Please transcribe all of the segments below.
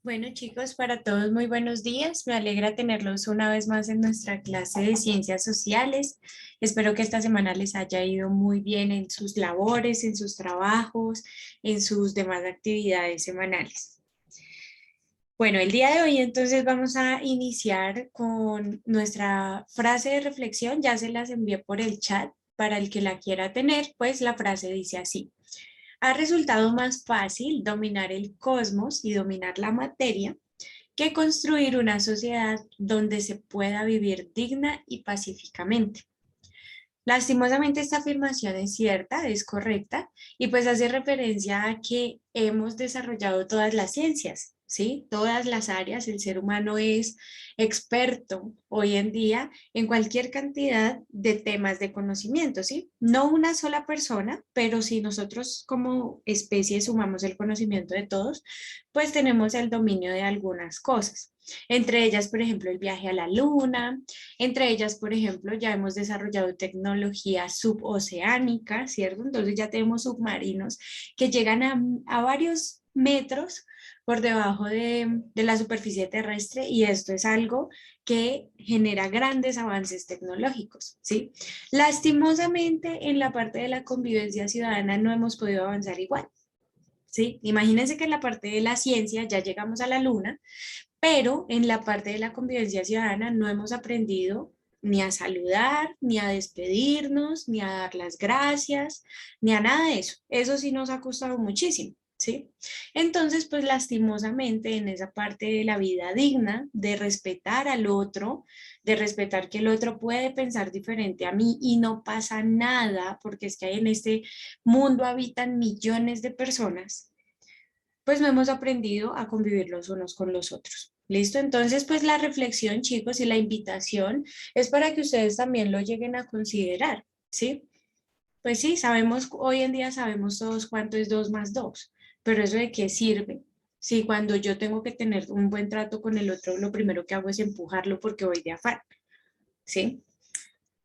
Bueno, chicos, para todos muy buenos días. Me alegra tenerlos una vez más en nuestra clase de ciencias sociales. Espero que esta semana les haya ido muy bien en sus labores, en sus trabajos, en sus demás actividades semanales. Bueno, el día de hoy entonces vamos a iniciar con nuestra frase de reflexión. Ya se las envié por el chat. Para el que la quiera tener, pues la frase dice así. Ha resultado más fácil dominar el cosmos y dominar la materia que construir una sociedad donde se pueda vivir digna y pacíficamente. Lastimosamente esta afirmación es cierta, es correcta, y pues hace referencia a que hemos desarrollado todas las ciencias, ¿sí? Todas las áreas, el ser humano es experto hoy en día en cualquier cantidad de temas de conocimiento, ¿sí? No una sola persona, pero si nosotros como especie sumamos el conocimiento de todos, pues tenemos el dominio de algunas cosas. Entre ellas, por ejemplo, el viaje a la luna, entre ellas, por ejemplo, ya hemos desarrollado tecnología suboceánica, ¿cierto? Entonces ya tenemos submarinos que llegan a varios metros por debajo de la superficie terrestre y esto es algo que genera grandes avances tecnológicos, ¿sí? Lastimosamente, en la parte de la convivencia ciudadana no hemos podido avanzar igual. ¿Sí? Imagínense que en la parte de la ciencia ya llegamos a la luna, pero en la parte de la convivencia ciudadana no hemos aprendido ni a saludar, ni a despedirnos, ni a dar las gracias, ni a nada de eso. Eso sí nos ha costado muchísimo, ¿sí? Entonces, pues lastimosamente en esa parte de la vida digna, de respetar al otro, de respetar que el otro puede pensar diferente a mí y no pasa nada, porque es que en este mundo habitan millones de personas, pues no hemos aprendido a convivir los unos con los otros. ¿Listo? Entonces, pues la reflexión, chicos, y la invitación es para que ustedes también lo lleguen a considerar, ¿sí? Pues sí, sabemos, hoy en día sabemos todos cuánto es 2 más 2, pero eso de qué sirve. Si cuando yo tengo que tener un buen trato con el otro, lo primero que hago es empujarlo porque voy de afán, ¿sí?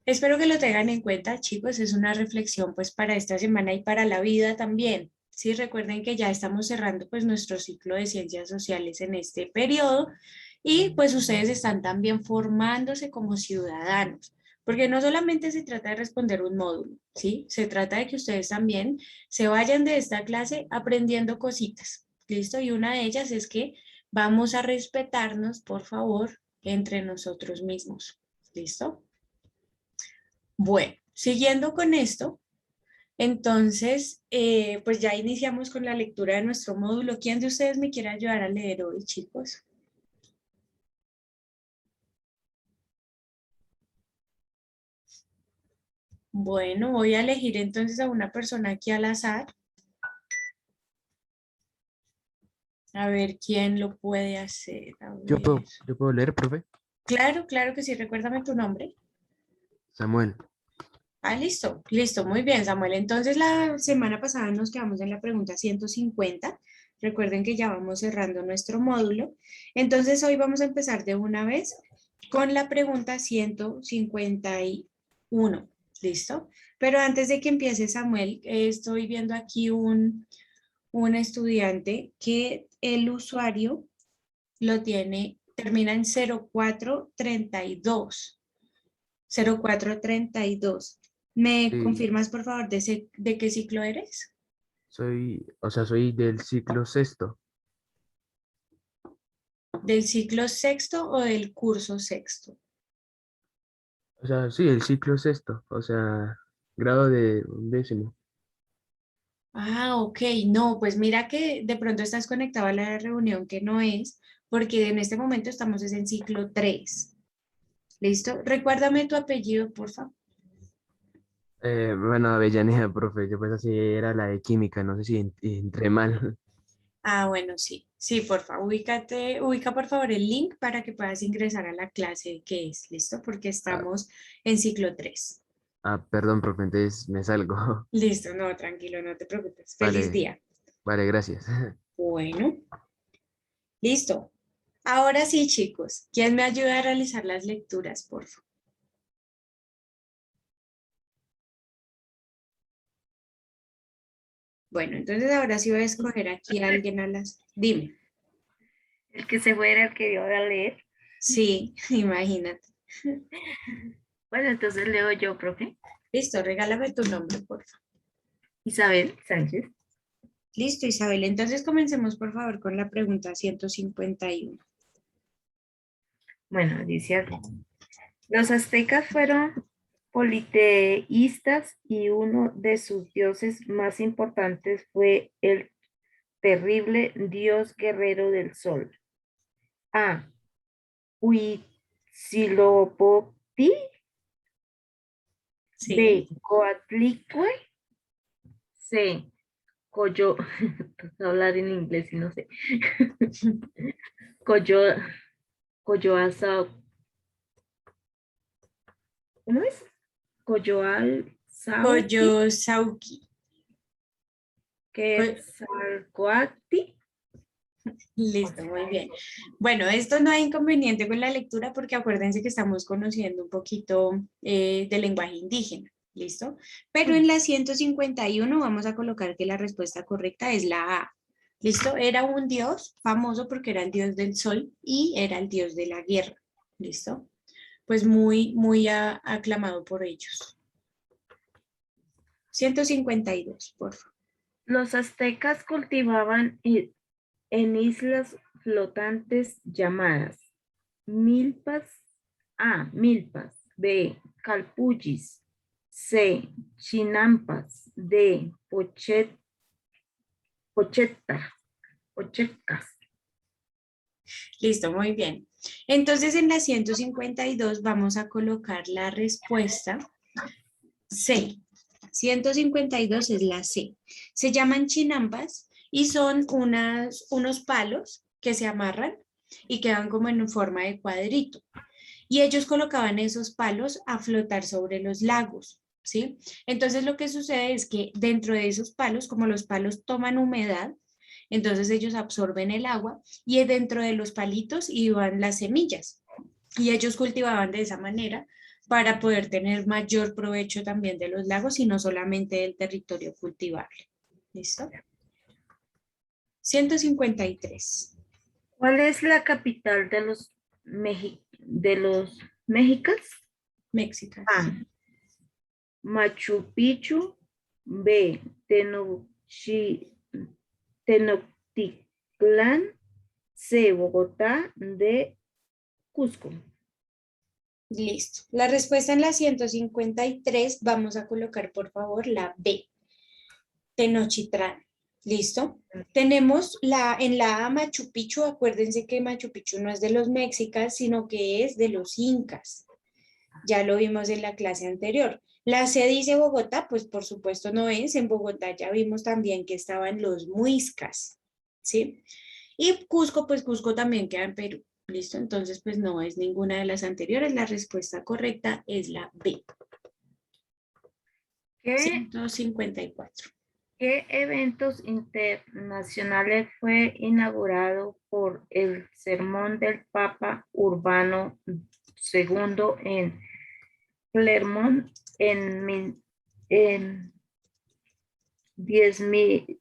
Espero que lo tengan en cuenta, chicos. Es una reflexión pues para esta semana y para la vida también. Sí, recuerden que ya estamos cerrando pues nuestro ciclo de ciencias sociales en este periodo y pues ustedes están también formándose como ciudadanos, porque no solamente se trata de responder un módulo, ¿sí? Se trata de que ustedes también se vayan de esta clase aprendiendo cositas, ¿listo? Y una de ellas es que vamos a respetarnos, por favor, entre nosotros mismos, ¿listo? Bueno, siguiendo con esto, entonces, pues ya iniciamos con la lectura de nuestro módulo. ¿Quién de ustedes me quiere ayudar a leer hoy, chicos? Bueno, voy a elegir entonces a una persona aquí al azar, a ver quién lo puede hacer. A Yo ver. puedo, yo puedo leer, profe. Claro, claro que sí, recuérdame tu nombre. Samuel. Ah, listo, listo, muy bien, Samuel. Entonces, la semana pasada nos quedamos en la pregunta 150. Recuerden que ya vamos cerrando nuestro módulo. Entonces, hoy vamos a empezar de una vez con la pregunta 151. ¿Listo? Pero antes de que empiece, Samuel, estoy viendo aquí un estudiante que el usuario lo tiene, termina en 0432. 0432. ¿Me Sí, confirmas, por favor, de qué ciclo eres? soy del ciclo sexto. ¿Del ciclo sexto o del curso sexto? Sí, el ciclo sexto, grado de undécimo. Ah, ok, no, pues mira que de pronto estás conectado a la reunión que no es, porque en este momento estamos es en ciclo 3. ¿Listo? Recuérdame tu apellido, por favor. Bueno, Avellaneda, profe, yo pues así era la de química, no sé si entré mal. Ah, bueno, sí, sí, por favor, ubica por favor el link para que puedas ingresar a la clase que es, ¿listo? Porque Ah, estamos en ciclo 3. perdón, profe, entonces me salgo. Listo, no, tranquilo, no te preocupes. Feliz Vale, día. vale, gracias. Bueno, listo. Ahora sí, chicos, ¿quién me ayuda a realizar las lecturas, por favor? Bueno, entonces ahora sí voy a escoger aquí a alguien a las... Dime. El que se fuera el que iba a leer. Sí, imagínate. Bueno, entonces leo yo, profe. Listo, regálame tu nombre, por favor. Isabel Sánchez. Listo, Isabel. Entonces comencemos, por favor, con la pregunta 151. Bueno, dice así. Los aztecas fueron politeístas y uno de sus dioses más importantes fue el terrible dios guerrero del sol. A. Huitzilopochtli. Sí. B. Coatlicue. C. Coyo. Hablar en inglés y no sé. Coyo. Coyoasa. ¿Cómo es? Coyoalzauhqui. Coyosauqui. Quetzalcoatl. Listo, muy bien. Bueno, esto no hay inconveniente con la lectura porque acuérdense que estamos conociendo un poquito del lenguaje indígena, ¿listo? Pero en la 151 vamos a colocar que la respuesta correcta es la A, ¿listo? Era un dios famoso porque era el dios del sol y era el dios de la guerra, ¿listo? Pues muy aclamado por ellos. 152, por favor. Los aztecas cultivaban en islas flotantes llamadas milpas. A. Milpas. B. Calpullis. C. Chinampas. D. Pochetas. Listo, muy bien. Entonces en la 152 vamos a colocar la respuesta C. 152 es la C. Se llaman chinampas y son unos palos que se amarran y quedan como en forma de cuadrito. Y ellos colocaban esos palos a flotar sobre los lagos, ¿sí? Entonces lo que sucede es que dentro de esos palos, como los palos toman humedad, entonces ellos absorben el agua y dentro de los palitos iban las semillas y ellos cultivaban de esa manera para poder tener mayor provecho también de los lagos y no solamente del territorio cultivable. ¿Listo? 153. ¿Cuál es la capital de los mexicas? Mexicas. A. Machu Picchu. B. Tenochtitlán. C. Bogotá. D. Cusco. Listo. La respuesta en la 153 vamos a colocar por favor la B. Tenochtitlán. ¿Listo? Tenemos en la A Machu Picchu, acuérdense que Machu Picchu no es de los mexicas, sino que es de los incas. Ya lo vimos en la clase anterior. La C dice Bogotá, pues por supuesto no es. En Bogotá ya vimos también que estaban los muiscas, ¿sí? Y Cusco, pues Cusco también queda en Perú. ¿Listo? Entonces, pues no es ninguna de las anteriores. La respuesta correcta es la B. ¿Qué, 154. qué eventos internacionales fue inaugurado por el Sermón del Papa Urbano II en Clermont en 10.000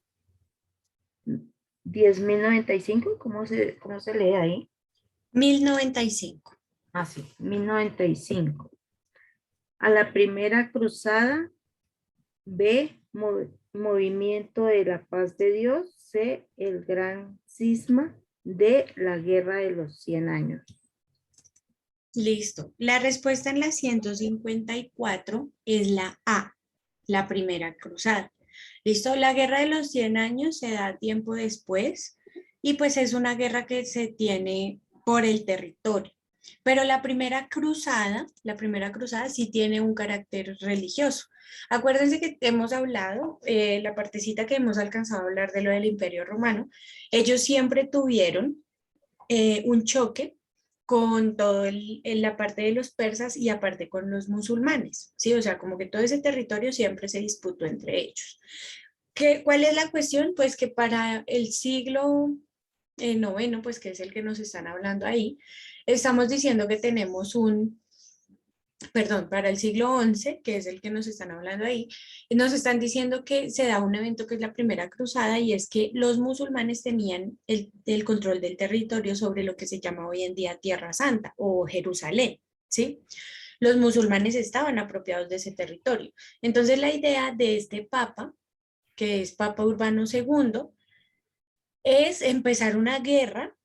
10.095? ¿Cómo se lee ahí? 1095. Ah, sí, 1095. A la primera cruzada. B. Movimiento de la paz de Dios. C. El gran cisma. D. La guerra de los 100 años. Listo. La respuesta en la 154 es la A, la primera cruzada. Listo. La guerra de los 100 años se da tiempo después y pues es una guerra que se tiene por el territorio. Pero la primera cruzada sí tiene un carácter religioso. Acuérdense que hemos hablado, la partecita que hemos alcanzado a hablar de lo del Imperio Romano, ellos siempre tuvieron un choque con la parte de los persas y aparte con los musulmanes, ¿sí? O sea, como que todo ese territorio siempre se disputó entre ellos. ¿Cuál es la cuestión? Pues que para el siglo noveno, pues que es el que nos están hablando ahí, estamos diciendo que tenemos perdón, para el siglo XI, que es el que nos están hablando ahí, nos están diciendo que se da un evento que es la primera cruzada y es que los musulmanes tenían el control del territorio sobre lo que se llama hoy en día Tierra Santa o Jerusalén, ¿sí? Los musulmanes estaban apropiados de ese territorio. Entonces la idea de este papa, que es Papa Urbano II, es empezar una guerra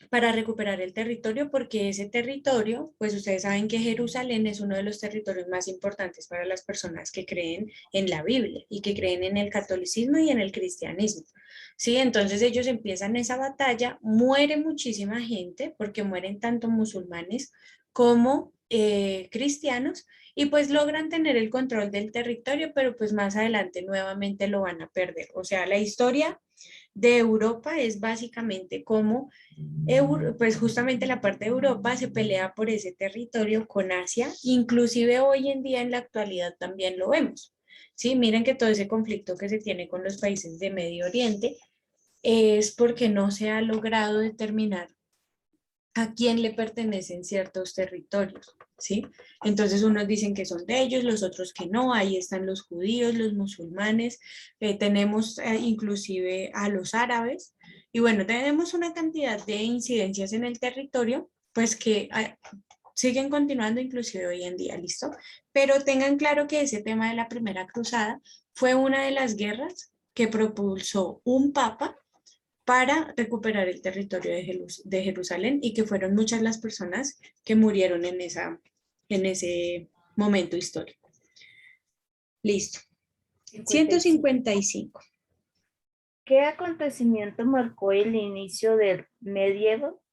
para recuperar el territorio, porque ese territorio, pues ustedes saben que Jerusalén es uno de los territorios más importantes para las personas que creen en la Biblia y que creen en el catolicismo y en el cristianismo. Sí, entonces ellos empiezan esa batalla, muere muchísima gente, porque mueren tanto musulmanes como cristianos, y pues logran tener el control del territorio, pero pues más adelante nuevamente lo van a perder. O sea, la historia de Europa es básicamente como pues justamente la parte de Europa se pelea por ese territorio con Asia, inclusive hoy en día en la actualidad también lo vemos. Sí, miren que todo ese conflicto que se tiene con los países de Medio Oriente es porque no se ha logrado determinar a quién le pertenecen ciertos territorios, ¿sí? Entonces unos dicen que son de ellos, los otros que no, ahí están los judíos, los musulmanes, tenemos inclusive a los árabes, y bueno, tenemos una cantidad de incidencias en el territorio, pues que siguen continuando inclusive hoy en día, ¿listo? Pero tengan claro que ese tema de la primera cruzada fue una de las guerras que propulsó un papa para recuperar el territorio de Jerusalén, y que fueron muchas las personas que murieron en ese momento histórico. Listo. 55. 155. ¿Qué acontecimiento marcó el inicio del medievo?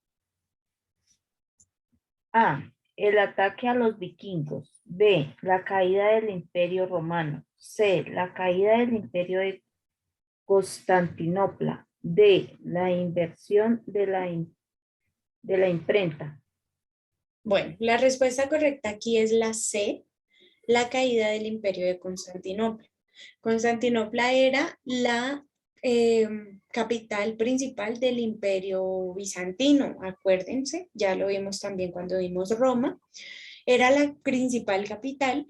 A. El ataque a los vikingos. B. La caída del Imperio Romano. C. La caída del Imperio de Constantinopla. D. La inversión de la imprenta. Bueno, la respuesta correcta aquí es la C, la caída del Imperio de Constantinopla. Constantinopla era la capital principal del Imperio Bizantino, acuérdense, ya lo vimos también cuando vimos Roma, era la principal capital,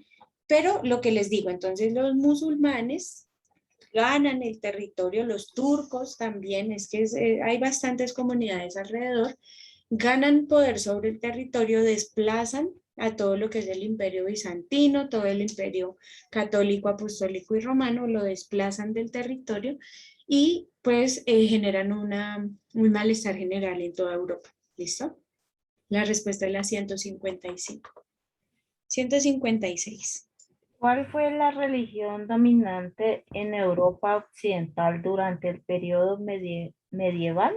pero lo que les digo, entonces los musulmanes ganan el territorio, los turcos también, es que hay bastantes comunidades alrededor, ganan poder sobre el territorio, desplazan a todo lo que es el imperio bizantino, todo el imperio católico, apostólico y romano, lo desplazan del territorio y pues generan un malestar general en toda Europa. ¿Listo? La respuesta es la 155. 156. ¿Cuál fue la religión dominante en Europa Occidental durante el periodo medieval?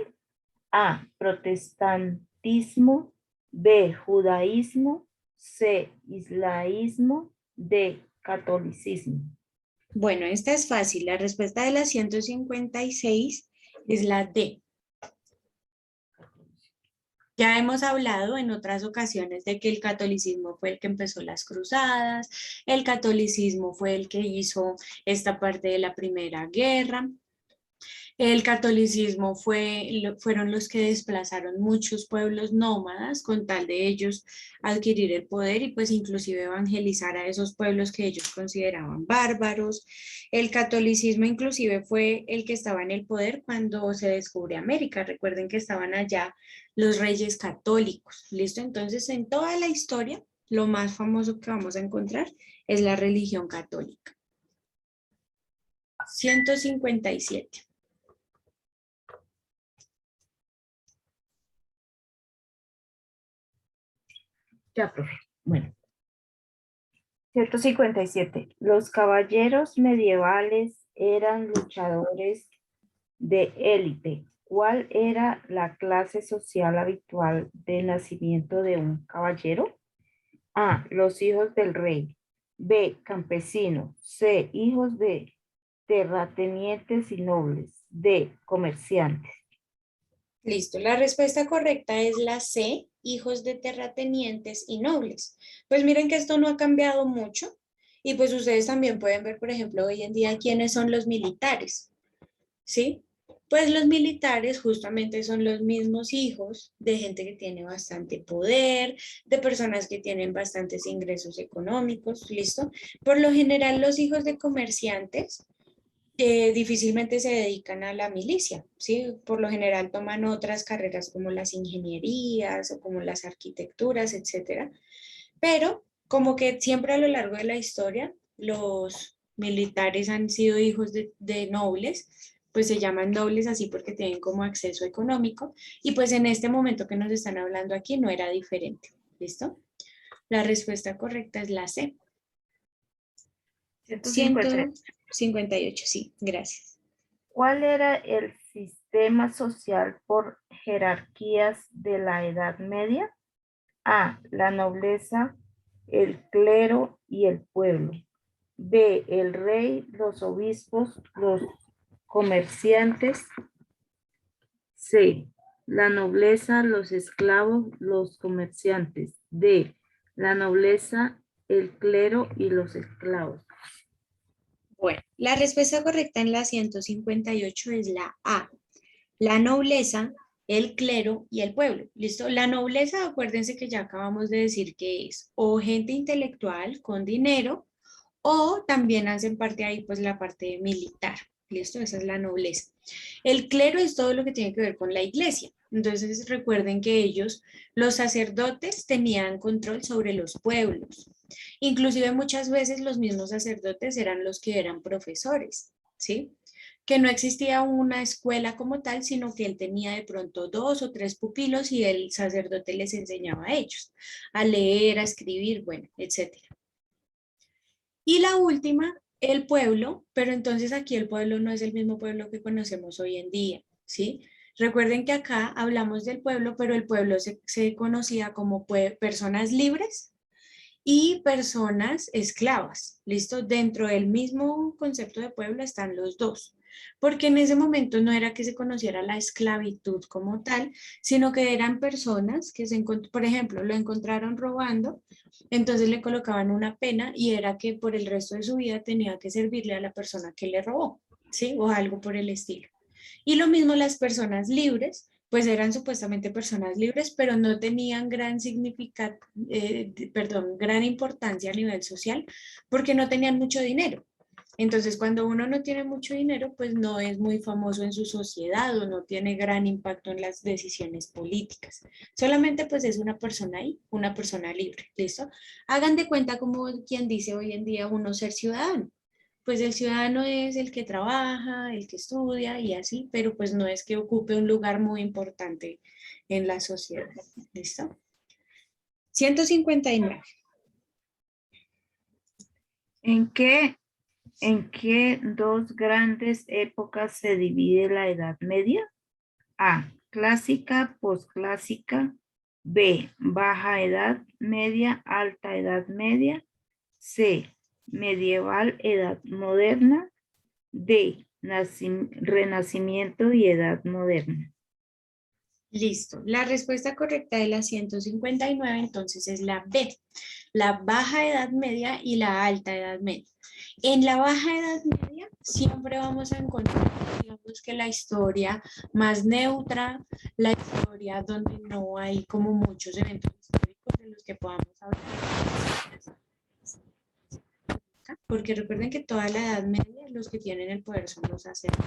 A. Protestantismo. B. Judaísmo. C. Islamismo. D. Catolicismo. Bueno, esta es fácil. La respuesta de la 156 es la D. Ya hemos hablado en otras ocasiones de que el catolicismo fue el que empezó las cruzadas, el catolicismo fue el que hizo esta parte de la Primera Guerra. El catolicismo fueron los que desplazaron muchos pueblos nómadas con tal de ellos adquirir el poder y pues inclusive evangelizar a esos pueblos que ellos consideraban bárbaros. El catolicismo inclusive fue el que estaba en el poder cuando se descubre América. Recuerden que estaban allá los reyes católicos. ¿Listo? Entonces en toda la historia lo más famoso que vamos a encontrar es la religión católica. 157. Ya, profe. Bueno. 157. Los caballeros medievales eran luchadores de élite. ¿Cuál era la clase social habitual de nacimiento de un caballero? A. Los hijos del rey. B. Campesinos. C. Hijos de terratenientes y nobles. D. Comerciantes. Listo, la respuesta correcta es la C, hijos de terratenientes y nobles. Pues miren que esto no ha cambiado mucho y pues ustedes también pueden ver, por ejemplo, hoy en día quiénes son los militares, ¿sí? Pues los militares justamente son los mismos hijos de gente que tiene bastante poder, de personas que tienen bastantes ingresos económicos, ¿listo? Por lo general los hijos de comerciantes difícilmente se dedican a la milicia, ¿sí? Por lo general toman otras carreras como las ingenierías o como las arquitecturas, etcétera. Pero como que siempre a lo largo de la historia los militares han sido hijos de nobles, pues se llaman nobles así porque tienen como acceso económico y pues en este momento que nos están hablando aquí no era diferente, ¿listo? La respuesta correcta es la C. 150. 158, sí, gracias. ¿Cuál era el sistema social por jerarquías de la Edad Media? A, la nobleza, el clero y el pueblo. B, el rey, los obispos, los comerciantes. C, la nobleza, los esclavos, los comerciantes. D, la nobleza, el clero y los esclavos. Bueno, la respuesta correcta en la 158 es la A, la nobleza, el clero y el pueblo. ¿Listo? La nobleza, acuérdense que ya acabamos de decir que es o gente intelectual con dinero o también hacen parte ahí pues la parte militar. ¿Listo? Esa es la nobleza. El clero es todo lo que tiene que ver con la iglesia. Entonces recuerden que ellos, los sacerdotes, tenían control sobre los pueblos. Inclusive muchas veces los mismos sacerdotes eran los que eran profesores, ¿sí? Que no existía una escuela como tal, sino que él tenía de pronto 2 o 3 pupilos y el sacerdote les enseñaba a ellos a leer, a escribir, bueno, etcétera. Y la última, el pueblo, pero entonces aquí el pueblo no es el mismo pueblo que conocemos hoy en día, ¿sí? Recuerden que acá hablamos del pueblo, pero el pueblo se conocía como personas libres y personas esclavas, ¿listo? Dentro del mismo concepto de pueblo están los dos, porque en ese momento no era que se conociera la esclavitud como tal, sino que eran personas que por ejemplo, lo encontraron robando, entonces le colocaban una pena y era que por el resto de su vida tenía que servirle a la persona que le robó, ¿sí? O algo por el estilo. Y lo mismo las personas libres, pues eran supuestamente personas libres, pero no tenían gran significado, perdón, gran importancia a nivel social, porque no tenían mucho dinero. Entonces, cuando uno no tiene mucho dinero, pues no es muy famoso en su sociedad o no tiene gran impacto en las decisiones políticas. Solamente pues es una persona ahí, una persona libre, ¿listo? Hagan de cuenta como quien dice hoy en día uno ser ciudadano. Pues el ciudadano es el que trabaja, el que estudia y así, pero pues no es que ocupe un lugar muy importante en la sociedad. ¿Listo? 159. ¿En qué dos grandes épocas se divide la Edad Media? A, clásica, posclásica. B, baja Edad Media, alta Edad Media. C, medieval, Edad Moderna. D, Renacimiento y Edad Moderna. Listo. La respuesta correcta de la 159 entonces es la B, la baja edad media y la alta edad media. En la baja edad media siempre vamos a encontrar, digamos que la historia más neutra, la historia donde no hay como muchos eventos históricos de los que podamos hablar. Porque recuerden que toda la edad media los que tienen el poder son los sacerdotes.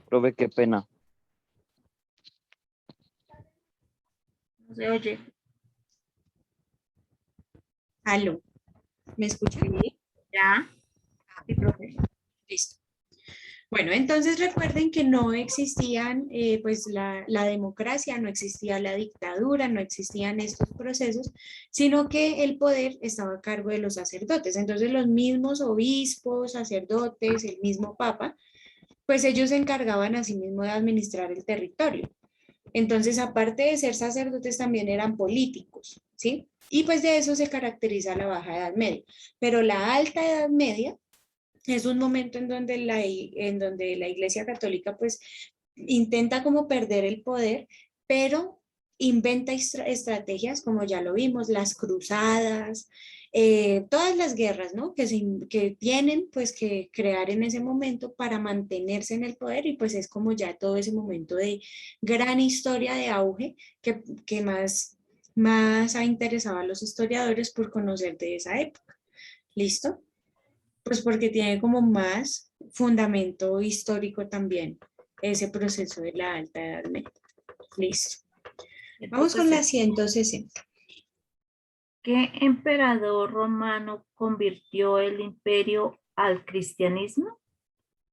Profe, qué pena. No se oye. Aló, ¿me escuchan? ¿Ya? Sí, profe. Listo. Bueno, entonces recuerden que no existían, pues la democracia, no existía la dictadura, no existían estos procesos, sino que el poder estaba a cargo de los sacerdotes. Entonces los mismos obispos, sacerdotes, el mismo papa, pues ellos se encargaban a sí mismos de administrar el territorio. Entonces, aparte de ser sacerdotes, también eran políticos, ¿sí? Y pues de eso se caracteriza la baja edad media. Pero la alta edad media es un momento en donde la Iglesia Católica pues intenta como perder el poder, pero inventa estrategias, como ya lo vimos, las cruzadas, todas las guerras, ¿no? Que tienen pues que crear en ese momento para mantenerse en el poder y pues es como ya todo ese momento de gran historia de auge que más ha interesado a los historiadores por conocer de esa época. ¿Listo? Pues porque tiene como más fundamento histórico también ese proceso de la Alta Edad Media. Listo. Vamos con la 160. ¿Qué emperador romano convirtió el imperio al cristianismo?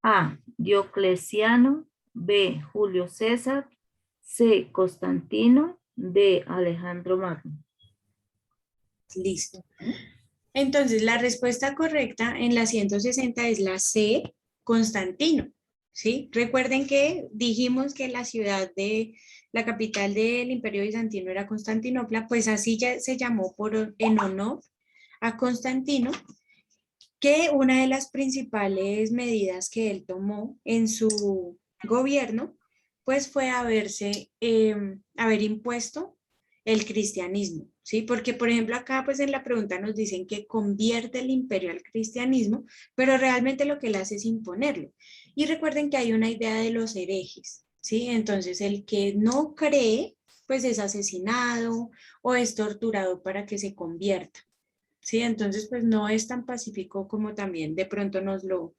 A. Diocleciano. B. Julio César. C. Constantino. D. Alejandro Magno. Listo. Entonces, la respuesta correcta en la 160 es la C, Constantino. ¿Sí? Recuerden que dijimos que la capital del Imperio Bizantino era Constantinopla, pues así ya se llamó en honor a Constantino, que una de las principales medidas que él tomó en su gobierno, pues fue haber impuesto el cristianismo, ¿sí? Porque, por ejemplo, acá pues en la pregunta nos dicen que convierte el imperio al cristianismo, pero realmente lo que él hace es imponerlo. Y recuerden que hay una idea de los herejes, ¿sí? Entonces, el que no cree, pues es asesinado o es torturado para que se convierta. Sí, entonces pues no es tan pacífico como también de pronto nos lo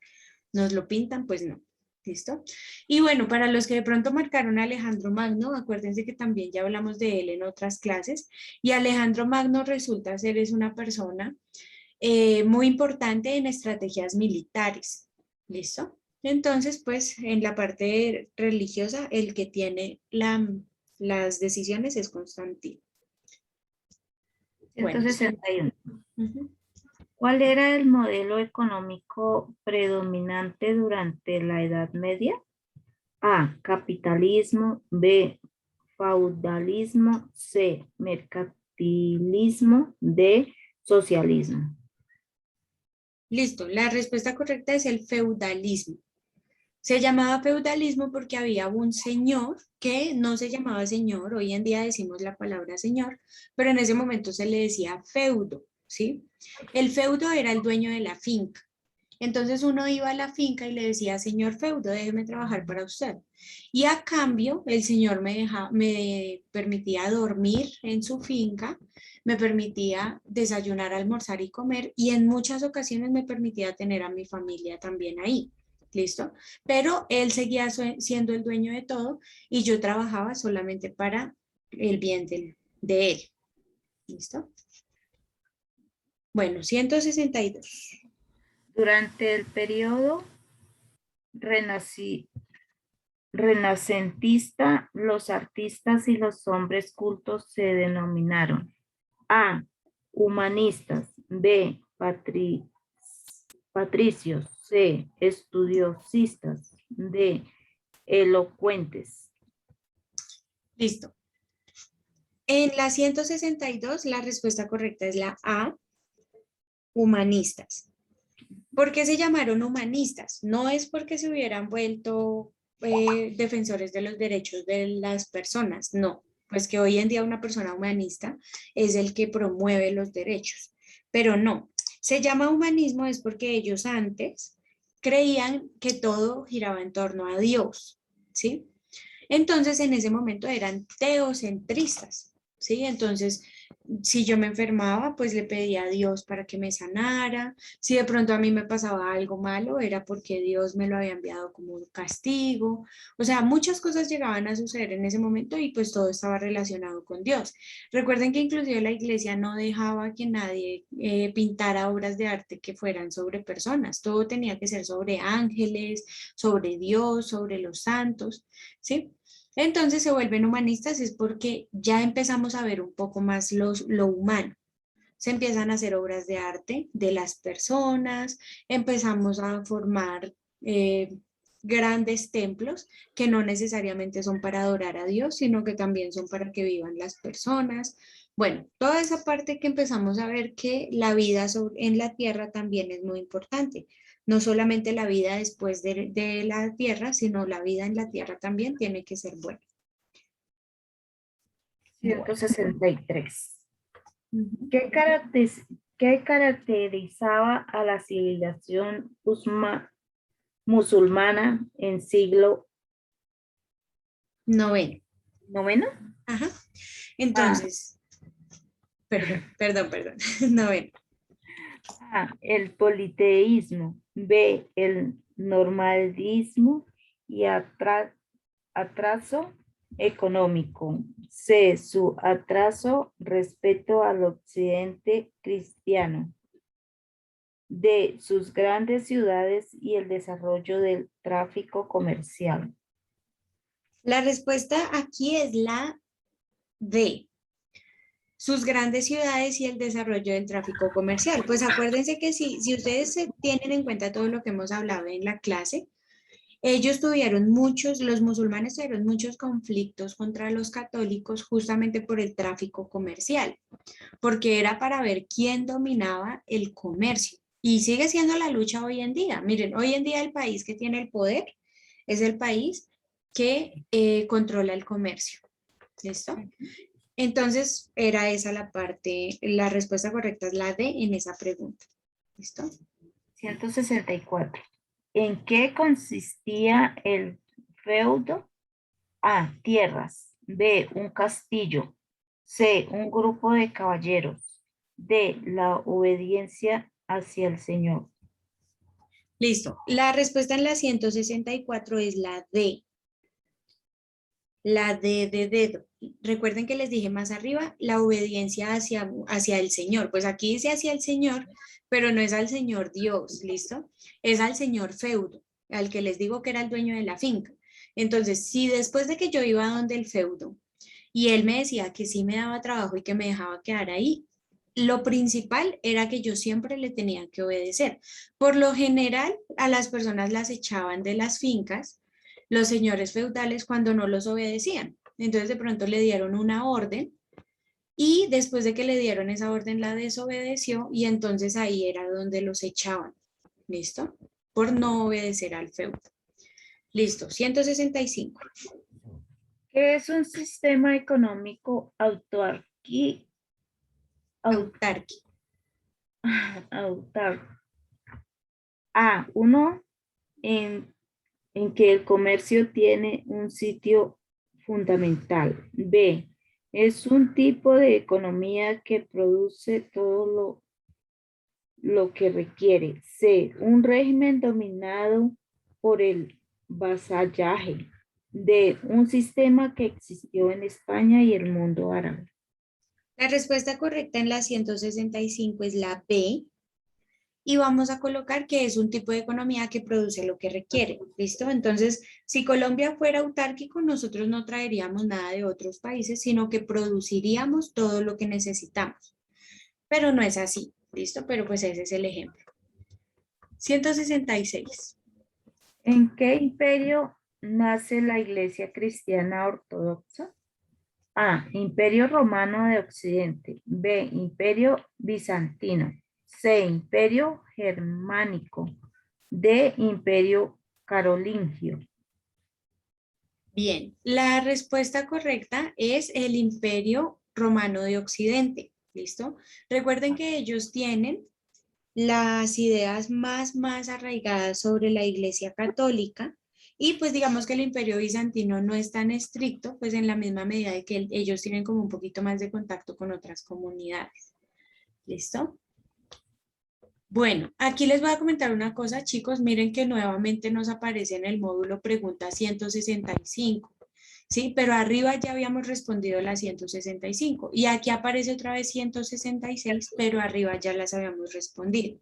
pintan, pues no. ¿Listo? Y bueno, para los que de pronto marcaron a Alejandro Magno, acuérdense que también ya hablamos de él en otras clases, y Alejandro Magno resulta ser es una persona muy importante en estrategias militares. ¿Listo? Entonces, pues en la parte religiosa, el que tiene las decisiones es Constantino. Bueno, 161. ujú. ¿Cuál era el modelo económico predominante durante la Edad Media? A. Capitalismo. B. Feudalismo. C. Mercantilismo. D. Socialismo. Listo, la respuesta correcta es el feudalismo. Se llamaba feudalismo porque había un señor que no se llamaba señor, hoy en día decimos la palabra señor, pero en ese momento se le decía feudo, ¿sí? El feudo era el dueño de la finca. Entonces uno iba a la finca y le decía, señor feudo, déjeme trabajar para usted. Y a cambio, el señor me permitía dormir en su finca, me permitía desayunar, almorzar y comer, y en muchas ocasiones me permitía tener a mi familia también ahí. ¿Listo? Pero él seguía siendo el dueño de todo y yo trabajaba solamente para el bien de él. ¿Listo? Bueno, 162. Durante el periodo renaci- renacentista, los artistas y los hombres cultos se denominaron A. Humanistas. B. Patricios. C. Estudiosistas. D. Elocuentes. Listo. En la 162, la respuesta correcta es la A, humanistas. ¿Por qué se llamaron humanistas? No es porque se hubieran vuelto defensores de los derechos de las personas, no. Pues que hoy en día una persona humanista es el que promueve los derechos, pero no. Se llama humanismo es porque ellos antes creían que todo giraba en torno a Dios, ¿sí? Entonces, en ese momento eran teocentristas, ¿sí? Entonces, si yo me enfermaba, pues le pedía a Dios para que me sanara. Si de pronto a mí me pasaba algo malo, era porque Dios me lo había enviado como un castigo. O sea, muchas cosas llegaban a suceder en ese momento y pues todo estaba relacionado con Dios. Recuerden que inclusive la iglesia no dejaba que nadie pintara obras de arte que fueran sobre personas. Todo tenía que ser sobre ángeles, sobre Dios, sobre los santos, ¿sí? Entonces se vuelven humanistas es porque ya empezamos a ver un poco más lo humano. Se empiezan a hacer obras de arte de las personas, empezamos a formar grandes templos que no necesariamente son para adorar a Dios, sino que también son para que vivan las personas. Bueno, toda esa parte que empezamos a ver que la vida en la tierra también es muy importante. No solamente la vida después de la tierra, sino la vida en la tierra también tiene que ser buena. Bueno. 163. Ujú. ¿Qué caracterizaba a la civilización musulmana en siglo Noveno. noveno? Ajá. A. Entonces, perdón. Noveno. A, el politeísmo. B, el normalismo y atraso económico. C, su atraso respecto al occidente cristiano. D, sus grandes ciudades y el desarrollo del tráfico comercial. La respuesta aquí es la D. Sus grandes ciudades y el desarrollo del tráfico comercial. Pues acuérdense que si ustedes tienen en cuenta todo lo que hemos hablado en la clase, ellos tuvieron muchos, los musulmanes tuvieron muchos conflictos contra los católicos justamente por el tráfico comercial, porque era para ver quién dominaba el comercio. Y sigue siendo la lucha hoy en día. Miren, hoy en día el país que tiene el poder es el país que controla el comercio. ¿Listo? Entonces, era esa la parte, la respuesta correcta es la D en esa pregunta. ¿Listo? 164. ¿En qué consistía el feudo? A, tierras. B, un castillo. C, un grupo de caballeros. D, la obediencia hacia el Señor. Listo. La respuesta en la 164 es la D. La D de dedo. Recuerden que les dije más arriba, la obediencia hacia el Señor. Pues aquí dice hacia el Señor, pero no es al Señor Dios, ¿listo? Es al Señor feudo, al que les digo que era el dueño de la finca. Entonces, si después de que yo iba donde el feudo y él me decía que sí me daba trabajo y que me dejaba quedar ahí, lo principal era que yo siempre le tenía que obedecer. Por lo general, a las personas las echaban de las fincas los señores feudales cuando no los obedecían. Entonces de pronto le dieron una orden y después de que le dieron esa orden la desobedeció y entonces ahí era donde los echaban. ¿Listo? Por no obedecer al feudo. Listo, 165. ¿Qué es un sistema económico autarquía? Autarquía. A, uno en que el comercio tiene un sitio fundamental. B, es un tipo de economía que produce todo lo que requiere. C, un régimen dominado por el vasallaje. D, un sistema que existió en España y el mundo árabe. La respuesta correcta en la 165 es la B. Y vamos a colocar que es un tipo de economía que produce lo que requiere. ¿Listo? Entonces, si Colombia fuera autárquico, nosotros no traeríamos nada de otros países, sino que produciríamos todo lo que necesitamos. Pero no es así. ¿Listo? Pero pues ese es el ejemplo. 166. ¿En qué imperio nace la Iglesia Cristiana Ortodoxa? A, Imperio Romano de Occidente. B, Imperio Bizantino. C, Imperio Germánico. D, Imperio Carolingio. Bien, la respuesta correcta es el Imperio Romano de Occidente. ¿Listo? Recuerden que ellos tienen las ideas más arraigadas sobre la Iglesia Católica y pues digamos que el Imperio Bizantino no es tan estricto, pues en la misma medida de que ellos tienen como un poquito más de contacto con otras comunidades. ¿Listo? Bueno, aquí les voy a comentar una cosa, chicos, miren que nuevamente nos aparece en el módulo pregunta 165. Sí, pero arriba ya habíamos respondido la 165 y aquí aparece otra vez 166, pero arriba ya las habíamos respondido.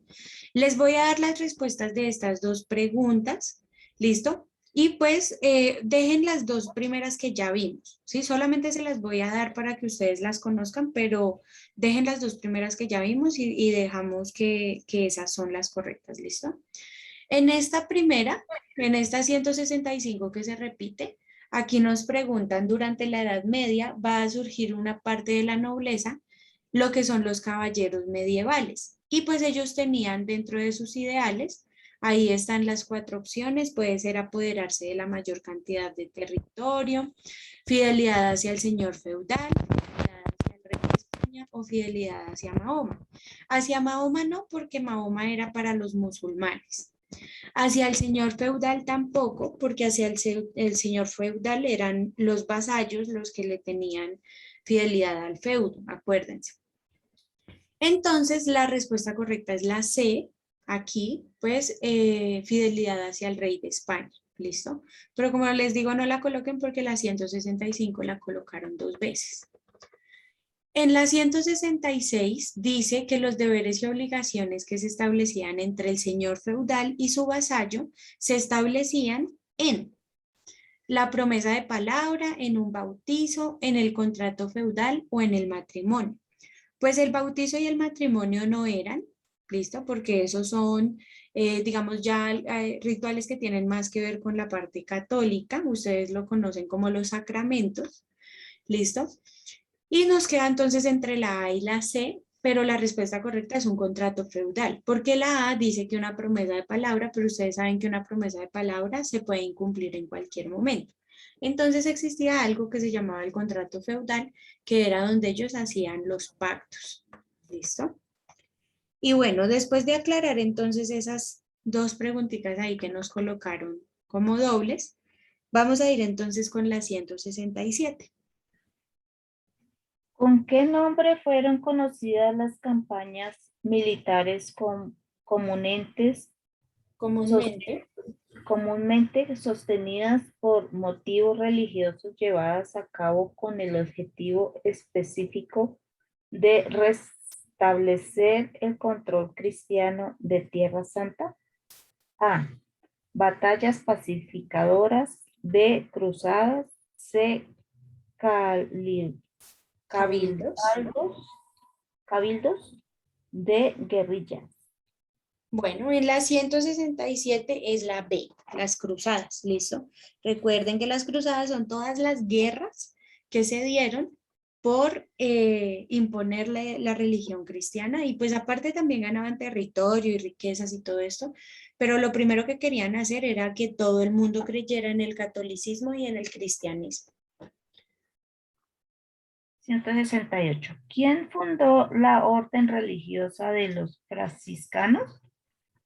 Les voy a dar las respuestas de estas dos preguntas, ¿listo? Y pues dejen las dos primeras que ya vimos, ¿sí? Solamente se las voy a dar para que ustedes las conozcan, pero dejen las dos primeras que ya vimos y dejamos que esas son las correctas, ¿listo? En esta primera, en esta 165 que se repite, aquí nos preguntan, durante la Edad Media va a surgir una parte de la nobleza, lo que son los caballeros medievales. Y pues ellos tenían dentro de sus ideales, ahí están las cuatro opciones, puede ser apoderarse de la mayor cantidad de territorio, fidelidad hacia el señor feudal, o fidelidad hacia Mahoma. Hacia Mahoma no, porque Mahoma era para los musulmanes. Hacia el señor feudal tampoco, porque hacia el señor feudal eran los vasallos los que le tenían fidelidad al feudo, acuérdense. Entonces, la respuesta correcta es la C, aquí, pues, fidelidad hacia el rey de España, ¿listo? Pero como les digo, no la coloquen porque la 165 la colocaron 2 veces. En la 166 dice que los deberes y obligaciones que se establecían entre el señor feudal y su vasallo se establecían en la promesa de palabra, en un bautizo, en el contrato feudal o en el matrimonio. Pues el bautizo y el matrimonio no eran, ¿listo? Porque esos son, digamos, ya rituales que tienen más que ver con la parte católica. Ustedes lo conocen como los sacramentos, ¿listo? Y nos queda entonces entre la A y la C, pero la respuesta correcta es un contrato feudal, porque la A dice que una promesa de palabra, pero ustedes saben que una promesa de palabra se puede incumplir en cualquier momento. Entonces existía algo que se llamaba el contrato feudal, que era donde ellos hacían los pactos. ¿Listo? Y bueno, después de aclarar entonces esas 2 preguntitas ahí que nos colocaron como dobles, vamos a ir entonces con la 167. ¿Con qué nombre fueron conocidas las campañas militares comúnmente sostenidas por motivos religiosos llevadas a cabo con el objetivo específico de restablecer el control cristiano de Tierra Santa? A. Batallas pacificadoras. B. Cruzadas. C. Cabildos. Cabildos. D. Guerrillas. Bueno, en la 167 es la B, las cruzadas, ¿listo? Recuerden que las cruzadas son todas las guerras que se dieron por imponerle la religión cristiana y pues aparte también ganaban territorio y riquezas y todo esto, pero lo primero que querían hacer era que todo el mundo creyera en el catolicismo y en el cristianismo. 168. ¿Quién fundó la orden religiosa de los franciscanos?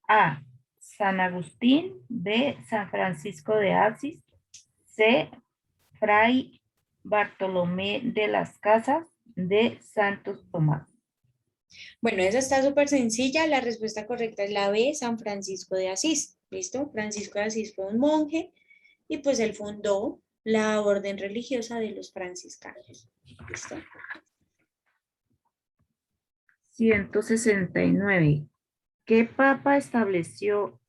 A. San Agustín. B. San Francisco de Asís. C. Fray Bartolomé de las Casas. D. Santos Tomás. Bueno, esa está súper sencilla. La respuesta correcta es la B, San Francisco de Asís. ¿Listo? Francisco de Asís fue un monje y pues él fundó la orden religiosa de los franciscanos. ¿Listo? 169. ¿Qué papa estableció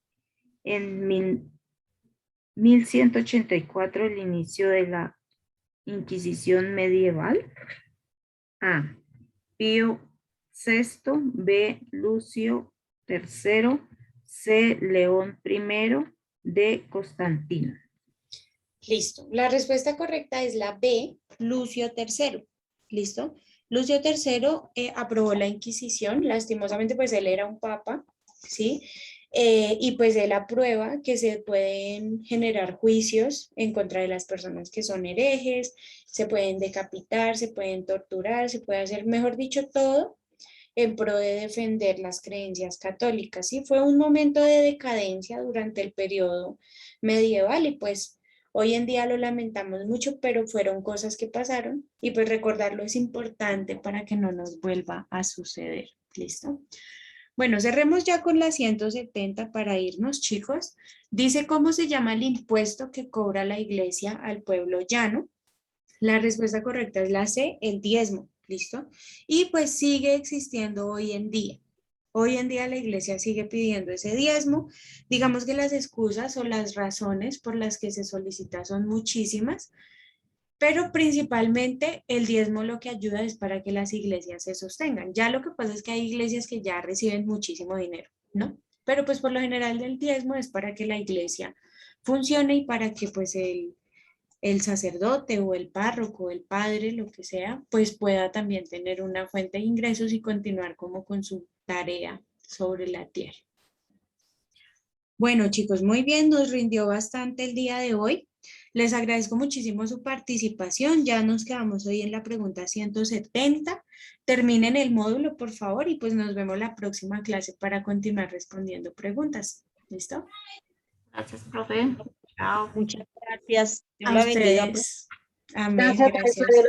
en 1184 el inicio de la Inquisición medieval? A. Pío VI. B. Lucio III. C. León I. D. Constantino. Listo. La respuesta correcta es la B, Lucio III. ¿Listo? Lucio III aprobó la Inquisición. Lastimosamente, pues él era un papa, ¿sí? Y pues él aprueba que se pueden generar juicios en contra de las personas que son herejes, se pueden decapitar, se pueden torturar, se puede hacer, mejor dicho, todo en pro de defender las creencias católicas. Sí, fue un momento de decadencia durante el periodo medieval y pues hoy en día lo lamentamos mucho, pero fueron cosas que pasaron y pues recordarlo es importante para que no nos vuelva a suceder. ¿Listo? Bueno, cerremos ya con la 170 para irnos, chicos. Dice cómo se llama el impuesto que cobra la iglesia al pueblo llano. La respuesta correcta es la C, el diezmo. ¿Listo? Y pues sigue existiendo hoy en día. Hoy en día la iglesia sigue pidiendo ese diezmo. Digamos que las excusas o las razones por las que se solicita son muchísimas, pero principalmente el diezmo lo que ayuda es para que las iglesias se sostengan. Ya lo que pasa es que hay iglesias que ya reciben muchísimo dinero, ¿no? Pero pues por lo general el diezmo es para que la iglesia funcione y para que pues el sacerdote o el párroco, el padre, lo que sea, pues pueda también tener una fuente de ingresos y continuar como con su tarea sobre la tierra. Bueno, chicos, muy bien, nos rindió bastante el día de hoy. Les agradezco muchísimo su participación. Ya nos quedamos hoy en la pregunta 170. Terminen el módulo, por favor, y pues nos vemos la próxima clase para continuar respondiendo preguntas. ¿Listo? Gracias, profe. Chao. Muchas gracias. Dios A la bendiga, profe. ustedes. Amén. Gracias, Gracias. profesora.